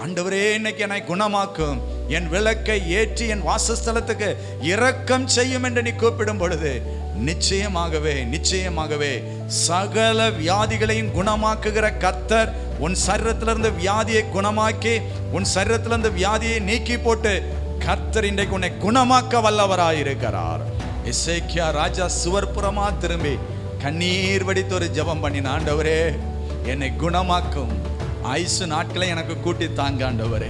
ஆண்டவரே இன்னைக்கு என்னை குணமாக்கும், என் விளக்கை ஏற்றி என் வாசஸ்தலத்துக்கு இரக்கம் செய்யும் என்று நீ கூப்பிடும் பொழுது நிச்சயமாகவே நிச்சயமாகவே சகல வியாதிகளையும் குணமாக்குகிற கர்த்தர் உன் சரீரத்திலிருந்து வியாதியை குணமாக்கி உன் சரீரத்திலிருந்து வியாதியை நீக்கி போட்டு கர்த்தர் இன்றைக்கு உன்னை குணமாக்க வல்லவராயிருக்கிறார். எசேக்கியா ராஜா சுவர்புறமா திரும்பி கண்ணீர் வடித்து ஒரு ஜெபம் பண்ணின, ஆண்டவரே என்னை குணமாக்கும், ஆயுசு நாட்களை எனக்கு கூட்டி தாங்க ஆண்டவரே.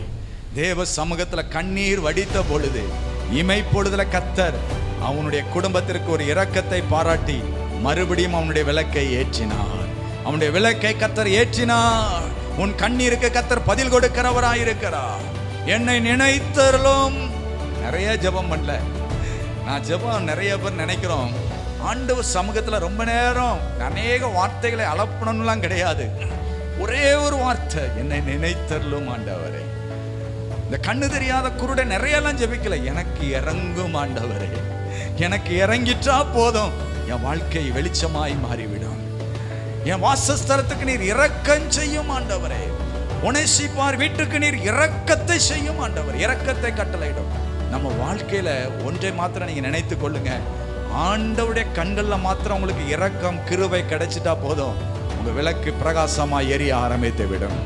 தேவ சமூகத்துல கண்ணீர் வடித்த பொழுது இமைப்பொழுதுல கர்த்தர் அவனுடைய குடும்பத்திற்கு ஒரு இரக்கத்தை பாராட்டி மறுபடியும் அவனுடைய விளக்கை ஏற்றினார். அவனுடைய விளக்கை கர்த்தர் ஏற்றினார். உன் கண்ணீருக்கு கர்த்தர் பதில் கொடுக்கிறவராயிருக்கிறார். என்னை நினைத்தருளும். நிறைய ஜெபம் பண்ணல நான், ஜெபம் நிறைய பேர் நினைக்கிறோம் ஆண்டவர் சமூகத்துல ரொம்ப நேரம் அநேக வார்த்தைகளை அலப்பணும்லாம் கிடையாது. ஒரே ஒரு வார்த்தை, என்னை நினைத்தருளும் ஆண்டவரே. இந்த கண்ணு தெரியாத குருட நிறையெல்லாம் ஜெபிக்கல, எனக்கு இறங்கும் ஆண்டவரே, எனக்கு இறங்கிட்டா போதும், என் வாழ்க்கை வெளிச்சமாய் மாறிவிடும். என் வாசஸ்தலத்துக்கு நீர் இரக்கம் செய்யும் ஆண்டவரே. ஒனேசிப்பார் வீட்டுக்கு நீர் இரக்கத்தை செய்யும் ஆண்டவர். இரக்கத்தை கட்டளையிடும். நம்ம வாழ்க்கையில ஒன்றை மாத்திரம் நீங்க நினைத்து கொள்ளுங்க, ஆண்டவருடைய கண்கள்ல மாத்திரம் உங்களுக்கு இரக்கம் கிருபை கிடைச்சிட்டா போதும், உங்க விளக்கு பிரகாசமா எரிய ஆரம்பித்து விடும்.